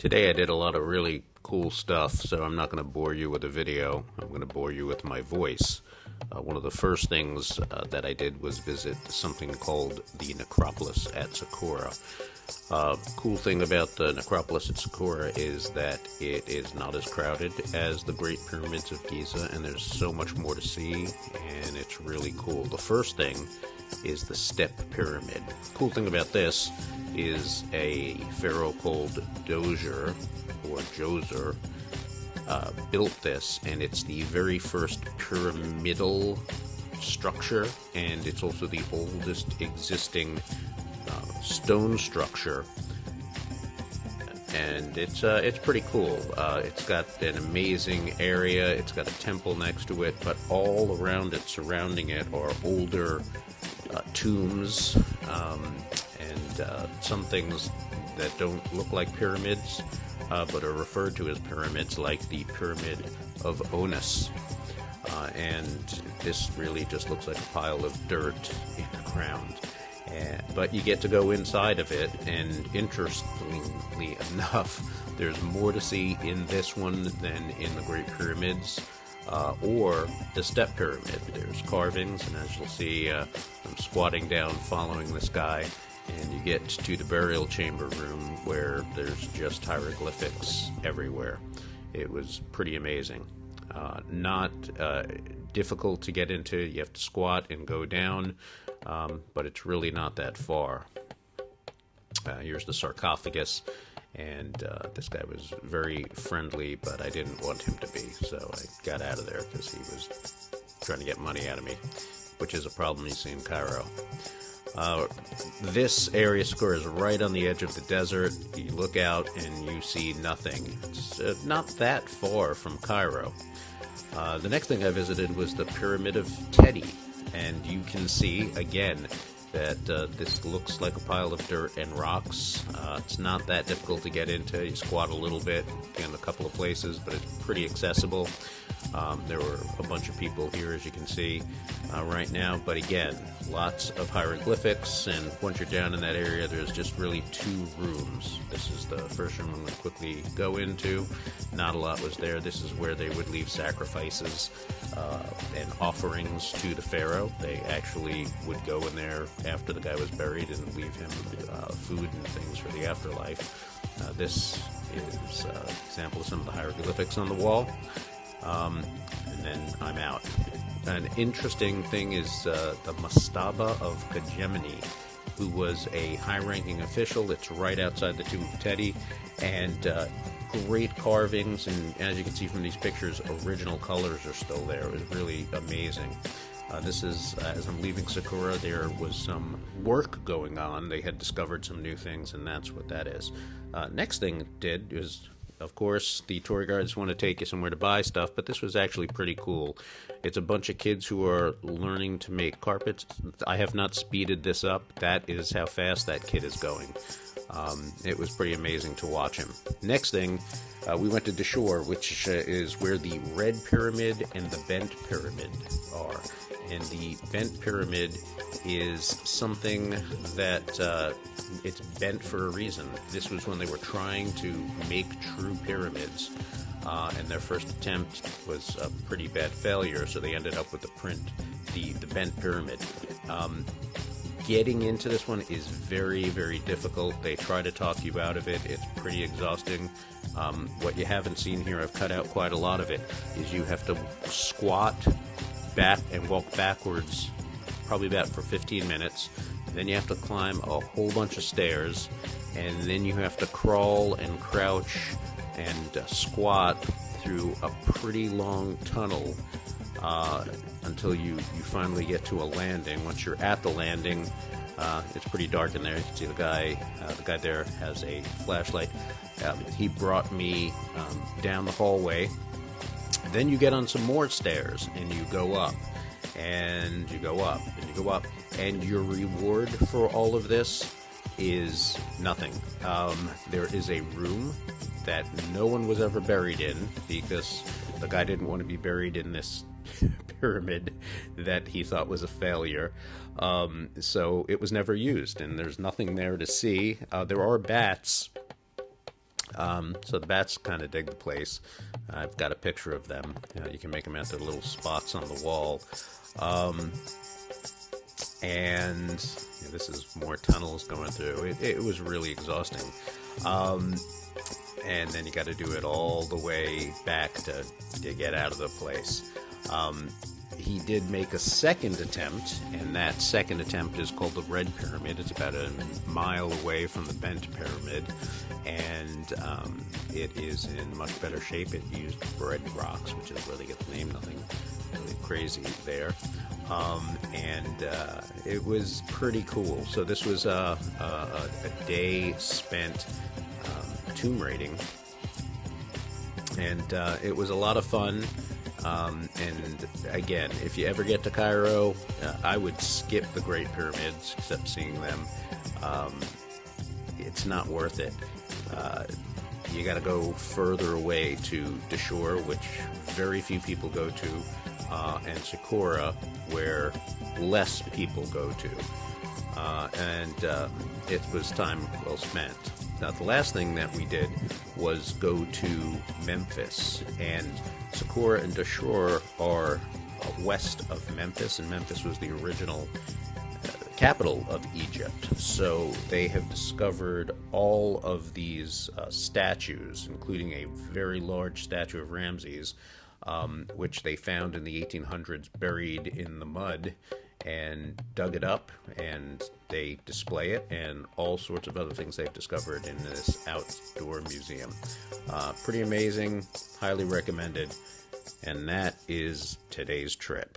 Today I did a lot of really cool stuff, so I'm not going to bore you with a video. I'm going to bore you with my voice. One of the first things that I did was visit something called the necropolis at Saqqara. Cool thing about the necropolis at Saqqara is that it is not as crowded as the Great Pyramids of Giza, and there's so much more to see, and it's really cool. The first thing is the Step Pyramid. Cool thing about this is a pharaoh called Dashur, or Djoser, built this, and it's the very first pyramidal structure, and it's also the oldest existing stone structure, and it's pretty cool. It's got an amazing area. It's got a temple next to it, but all around it, surrounding it, are older tombs and some things that don't look like pyramids, but are referred to as pyramids, like the Pyramid of Onus. And this really just looks like a pile of dirt in the ground. But you get to go inside of it, and interestingly enough, there's more to see in this one than in the Great Pyramids or the Step Pyramid. There's carvings, and as you'll see, I'm squatting down following this guy, and you get to the burial chamber room where there's just hieroglyphics everywhere. It was pretty amazing. Not difficult to get into. You have to squat and go down, but it's really not that far. Here's the sarcophagus, and this guy was very friendly, but I didn't want him to be, so I got out of there because he was trying to get money out of me, which is a problem you see in Cairo. This area square is right on the edge of the desert. You look out and you see nothing. It's not that far from Cairo. The next thing I visited was the Pyramid of Teti, and you can see, again, that this looks like a pile of dirt and rocks. It's not that difficult to get into. You squat a little bit in a couple of places, but it's pretty accessible. There were a bunch of people here, as you can see, right now, but again, lots of hieroglyphics, and once you're down in that area, there's just really two rooms. This is the first room I'm going to quickly go into. Not a lot was there. This is where they would leave sacrifices and offerings to the pharaoh. They actually would go in there after the guy was buried and leave him food and things for the afterlife. This is an example of some of the hieroglyphics on the wall. And then I'm out. An interesting thing is the Mastaba of Kajemeni, who was a high-ranking official. It's right outside the tomb of Teti, and great carvings, and as you can see from these pictures, original colors are still there. It was really amazing. This is, as I'm leaving Saqqara, there was some work going on. They had discovered some new things, and that's what that is. Next thing it did is, of course, the tour guides want to take you somewhere to buy stuff, but this was actually pretty cool. It's a bunch of kids who are learning to make carpets. I have not speeded this up. That is how fast that kid is going. It was pretty amazing to watch him. Next thing, we went to Dashur, which is where the Red Pyramid and the Bent Pyramid are. And the Bent Pyramid is something that it's bent for a reason. This was when they were trying to make true pyramids, and their first attempt was a pretty bad failure, so they ended up with the Bent Pyramid. Getting into this one is very, very difficult. They try to talk you out of it. It's pretty exhausting. What you haven't seen here, I've cut out quite a lot of it, is you have to squat back and walk backwards, probably about for 15 minutes. Then you have to climb a whole bunch of stairs, and then you have to crawl and crouch and squat through a pretty long tunnel until you finally get to a landing. Once you're at the landing, it's pretty dark in there. You can see the guy there has a flashlight. He brought me down the hallway. Then you get on some more stairs, and you go up, and you go up, and you go up, and your reward for all of this is nothing. There is a room that no one was ever buried in, because the guy didn't want to be buried in this pyramid that he thought was a failure. So it was never used, and there's nothing there to see. There are bats So the bats kind of dig the place. I've got a picture of them. You can make them out to little spots on the wall. And this is more tunnels going through. It was really exhausting. And then you got to do it all the way back to get out of the place. He did make a second attempt, and that second attempt is called the Red Pyramid. It's about a mile away from the Bent Pyramid, and it is in much better shape. It used red rocks, which is where they get the name. Nothing really crazy there. And it was pretty cool. So this was a day spent tomb raiding, and it was a lot of fun. And again, if you ever get to Cairo, I would skip the Great Pyramids, except seeing them. It's not worth it. You got to go further away to Dashur, which very few people go to, and Saqqara, where less people go to. And it was time well spent. Now, the last thing that we did was go to Memphis, and Saqqara and Dashur are west of Memphis, and Memphis was the original capital of Egypt. So they have discovered all of these statues, including a very large statue of Ramses, which they found in the 1800s buried in the mud, and dug it up, and they display it, and all sorts of other things they've discovered in this outdoor museum. Pretty amazing, highly recommended, and that is today's trip.